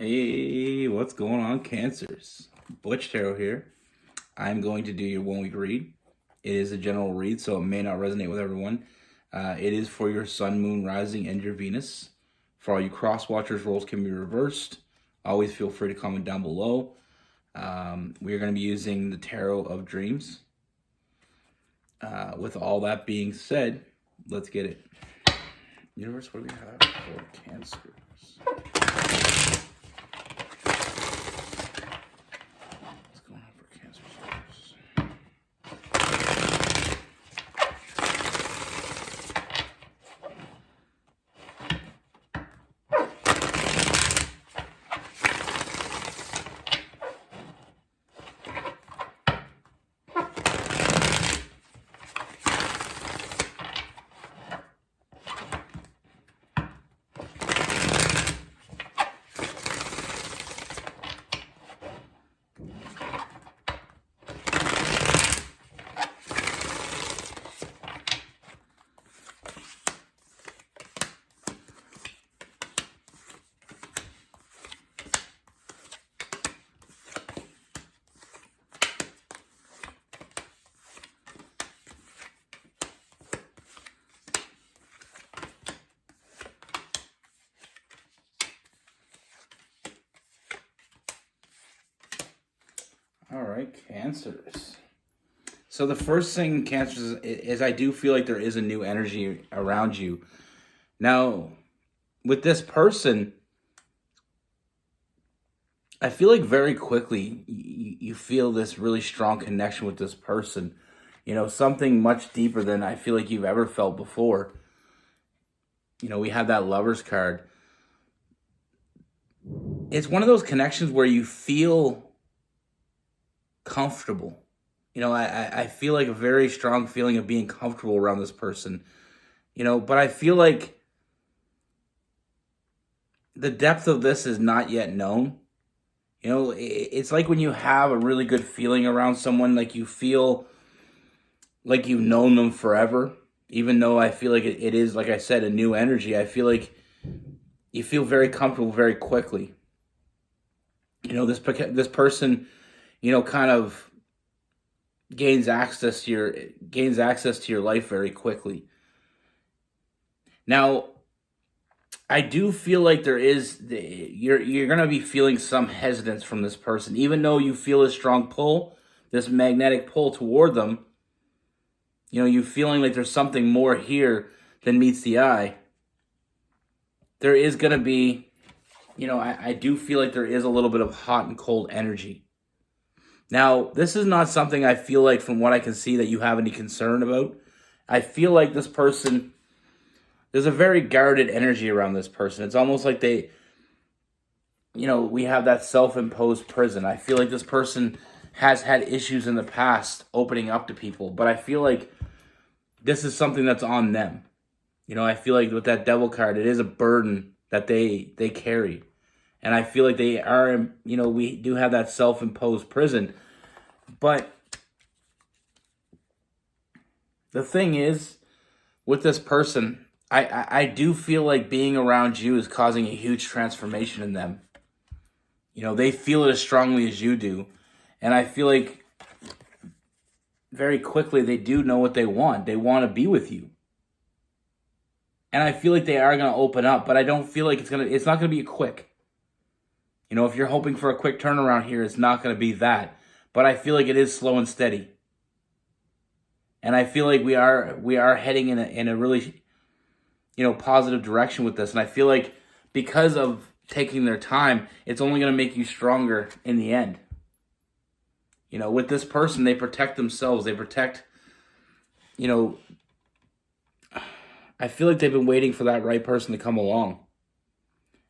Hey, what's going on, Cancers? Butch Tarot here. I'm going to do your 1 week read. It is a general read, so it may not resonate with everyone. It is for your Sun, Moon, Rising, and your Venus. For all you cross watchers, roles can be reversed. Always feel free to comment down below. We are going to be using the Tarot of Dreams. With all that being said, let's get it. Universe, what do we have for Cancers? All right, Cancers. So the first thing, Cancers, is I do feel like there is a new energy around you. Now, with this person, I feel like very quickly you feel this really strong connection with this person. You know, something much deeper than I feel like you've ever felt before. You know, we have that Lover's card. It's one of those connections where you feel comfortable. You know, I feel like a very strong feeling of being comfortable around this person. You know, but I feel like the depth of this is not yet known. You know, it's like when you have a really good feeling around someone, like you feel like you've known them forever. Even though I feel like it is, like I said, a new energy, I feel like you feel very comfortable very quickly. You know, this person, you know, kind of gains access to your life very quickly. Now, I do feel like you're gonna be feeling some hesitance from this person, even though you feel a strong pull, this magnetic pull toward them. You know, you feeling like there's something more here than meets the eye. There is gonna be, you know, I do feel like there is a little bit of hot and cold energy. Now, this is not something I feel like, from what I can see, that you have any concern about. I feel like this person, there's a very guarded energy around this person. It's almost like they, you know, we have that self-imposed prison. I feel like this person has had issues in the past opening up to people, but I feel like this is something that's on them. You know, I feel like with that Devil card, it is a burden that they carry. And I feel like they are, you know, we do have that self-imposed prison. But the thing is, with this person, I do feel like being around you is causing a huge transformation in them. You know, they feel it as strongly as you do. And I feel like very quickly they do know what they want. They want to be with you. And I feel like they are going to open up, but I don't feel like it's not going to be quick. You know, if you're hoping for a quick turnaround here, it's not going to be that. But I feel like it is slow and steady. And I feel like we are heading in a really, you know, positive direction with this. And I feel like because of taking their time, it's only going to make you stronger in the end. You know, with this person, they protect themselves. They protect, you know, I feel like they've been waiting for that right person to come along.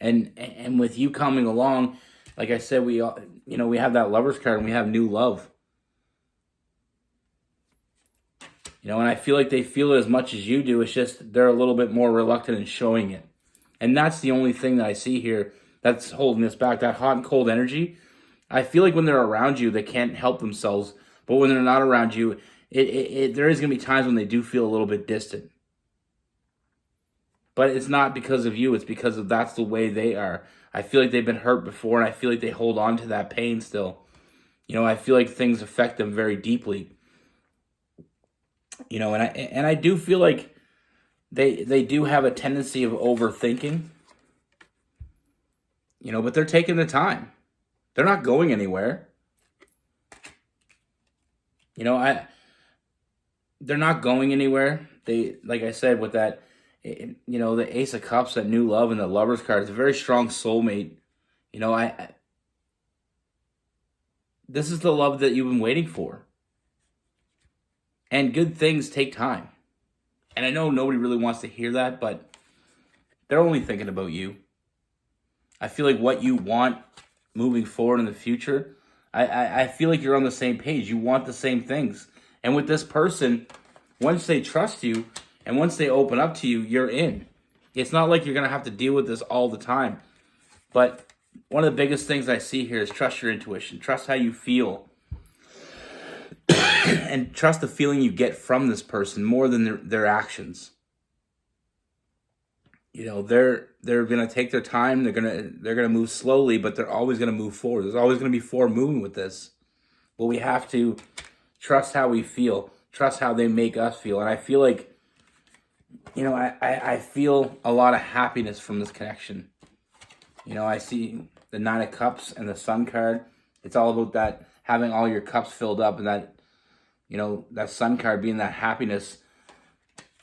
And with you coming along, like I said, we have that Lover's card and we have new love. You know, and I feel like they feel it as much as you do. It's just they're a little bit more reluctant in showing it. And that's the only thing that I see here that's holding this back, that hot and cold energy. I feel like when they're around you, they can't help themselves. But when they're not around you, there is going to be times when they do feel a little bit distant. But it's not because of you. It's because of that's the way they are. I feel like they've been hurt before, and I feel like they hold on to that pain still. I feel like things affect them very deeply. And I do feel like they do have a tendency of overthinking. But they're taking the time. They're not going anywhere. They're not going anywhere. They, like I said, with that, the Ace of Cups, that new love, and the Lover's card, it's a very strong soulmate. This is the love that you've been waiting for. And good things take time. And I know nobody really wants to hear that, but they're only thinking about you. I feel like what you want moving forward in the future, I feel like you're on the same page. You want the same things. And with this person, once they trust you and once they open up to you, you're in. It's not like you're going to have to deal with this all the time. But one of the biggest things I see here is trust your intuition. Trust how you feel. And trust the feeling you get from this person more than their actions. They're gonna take their time. They're gonna move slowly, but they're always gonna move forward. There's always gonna be forward movement with this. But we have to trust how we feel. Trust how they make us feel. And I feel like, I feel a lot of happiness from this connection. I see the Nine of Cups and the Sun card. It's all about that, having all your cups filled up, and that, that Sun card being that happiness.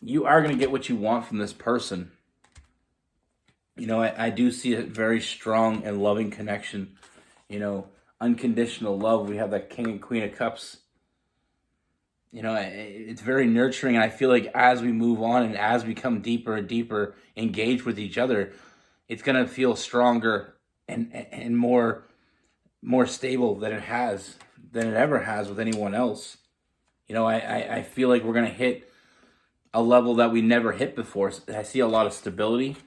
You are going to get what you want from this person. I do see a very strong and loving connection. Unconditional love. We have that King and Queen of Cups. It's very nurturing, and I feel like as we move on and as we come deeper and deeper engaged with each other, it's going to feel stronger and more stable than it ever has with anyone else. I feel like we're going to hit a level that we never hit before. I see a lot of stability.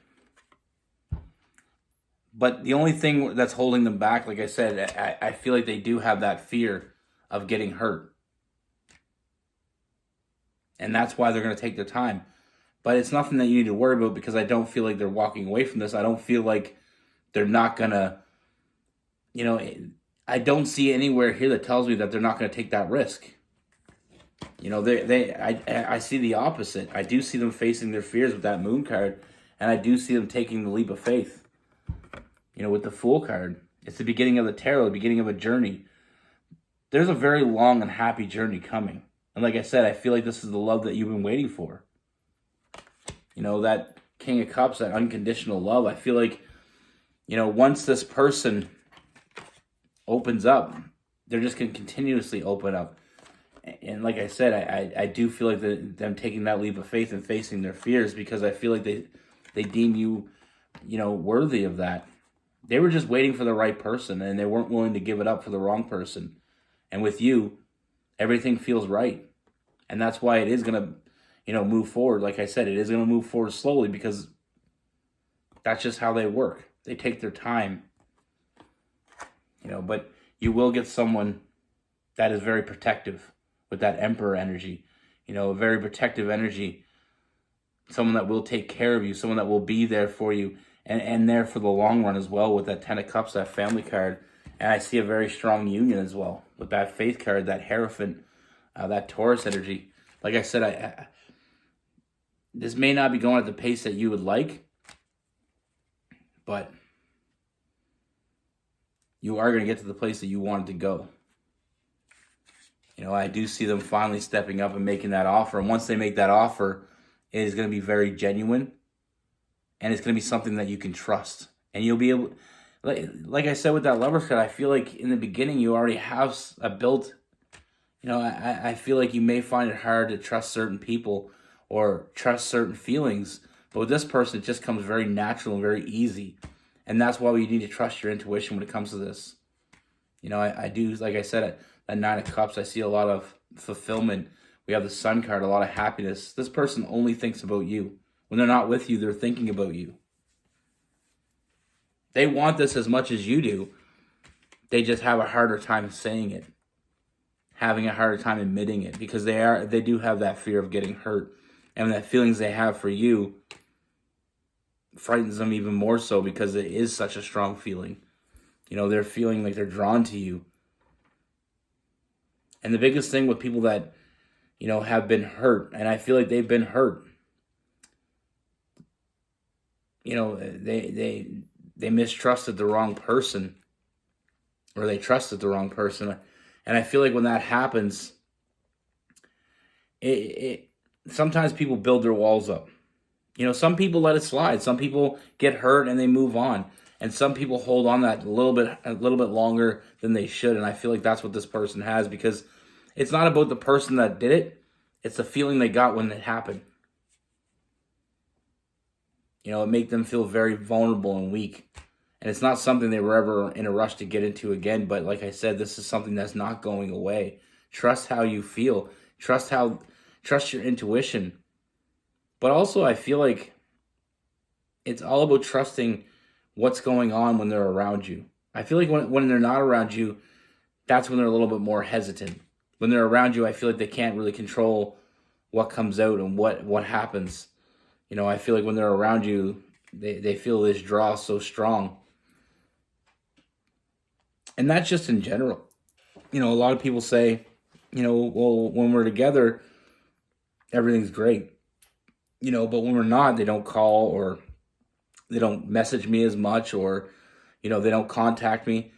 But the only thing that's holding them back, like I said, I feel like they do have that fear of getting hurt. And that's why they're going to take their time. But it's nothing that you need to worry about, because I don't feel like they're walking away from this. I don't feel like they're not going to, I don't see anywhere here that tells me that they're not going to take that risk. I see the opposite. I do see them facing their fears with that Moon card, and I do see them taking the leap of faith. With the Fool card, it's the beginning of the tarot, the beginning of a journey. There's a very long and happy journey coming. And like I said, I feel like this is the love that you've been waiting for. That King of Cups, that unconditional love. I feel like, once this person opens up, they're just going to continuously open up. And like I said, I do feel like them taking that leap of faith and facing their fears, because I feel like they deem you, worthy of that. They were just waiting for the right person, and they weren't willing to give it up for the wrong person. And with you, everything feels right. And that's why it is going to, move forward. Like I said, it is going to move forward slowly, because that's just how they work. They take their time. But you will get someone that is very protective with that Emperor energy. A very protective energy. Someone that will take care of you. Someone that will be there for you. And there for the long run as well, with that Ten of Cups, that family card. And I see a very strong union as well with that Faith card, that Hierophant, that Taurus energy. Like I said, this may not be going at the pace that you would like, but you are going to get to the place that you wanted to go. I do see them finally stepping up and making that offer. And once they make that offer, it is going to be very genuine. And it's going to be something that you can trust. And you'll be able, like I said with that Lover's card, I feel like in the beginning you already have a built, I feel like you may find it hard to trust certain people or trust certain feelings. But with this person, it just comes very natural and very easy. And that's why you need to trust your intuition when it comes to this. I do, like I said, at Nine of Cups, I see a lot of fulfillment. We have the Sun card, a lot of happiness. This person only thinks about you. When they're not with you, they're thinking about you. They want this as much as you do. They just have a harder time saying it. Having a harder time admitting it. Because they do have that fear of getting hurt. And that feelings they have for you, frightens them even more so because it is such a strong feeling. You know, they're feeling like they're drawn to you. And the biggest thing with people that, you know, have been hurt, and I feel like they've been hurt, you know, they mistrusted the wrong person, or they trusted the wrong person. And I feel like when that happens, it sometimes people build their walls up. You know, some people let it slide. Some people get hurt and they move on. And some people hold on that a little bit longer than they should. And I feel like that's what this person has, because it's not about the person that did it. It's the feeling they got when it happened. You know, it made them feel very vulnerable and weak. And it's not something they were ever in a rush to get into again. But like I said, this is something that's not going away. Trust how you feel. Trust your intuition. But also, I feel like it's all about trusting what's going on when they're around you. I feel like when they're not around you, that's when they're a little bit more hesitant. When they're around you, I feel like they can't really control what comes out and what happens. You know, I feel like when they're around you, they feel this draw so strong. And that's just in general. You know, a lot of people say, you know, well, when we're together, everything's great. You know, but when we're not, they don't call, or they don't message me as much, or, you know, they don't contact me.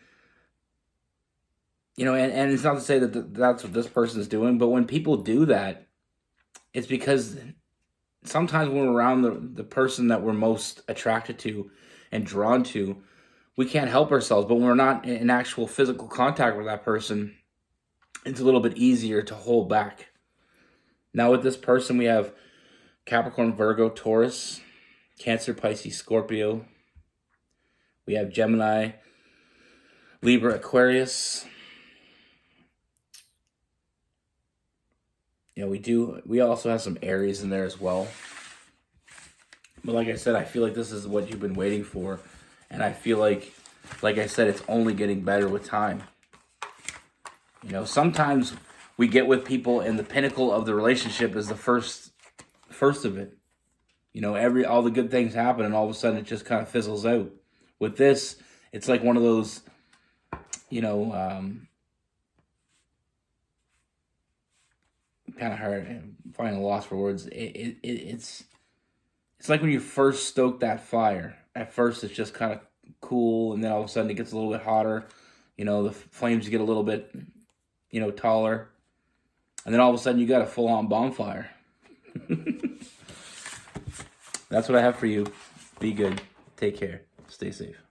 You know, and it's not to say that that's what this person is doing, but when people do that, it's because sometimes when we're around the person that we're most attracted to and drawn to, we can't help ourselves. But when we're not in actual physical contact with that person, it's a little bit easier to hold back. Now with this person, we have Capricorn, Virgo, Taurus, Cancer, Pisces, Scorpio. We have Gemini, Libra, Aquarius. You know, we also have some Aries in there as well. But like I said, I feel like this is what you've been waiting for. And I feel like I said, it's only getting better with time. You know, sometimes we get with people and the pinnacle of the relationship is the first of it. You know, all the good things happen and all of a sudden it just kind of fizzles out. With this, it's like one of those, you know, kind of hard. I'm finding a loss for words. It's like when you first stoke that fire. At first, it's just kind of cool, and then all of a sudden it gets a little bit hotter. You know, the flames get a little bit, you know, taller, and then all of a sudden you got a full-on bonfire. That's what I have for you. Be good. Take care. Stay safe.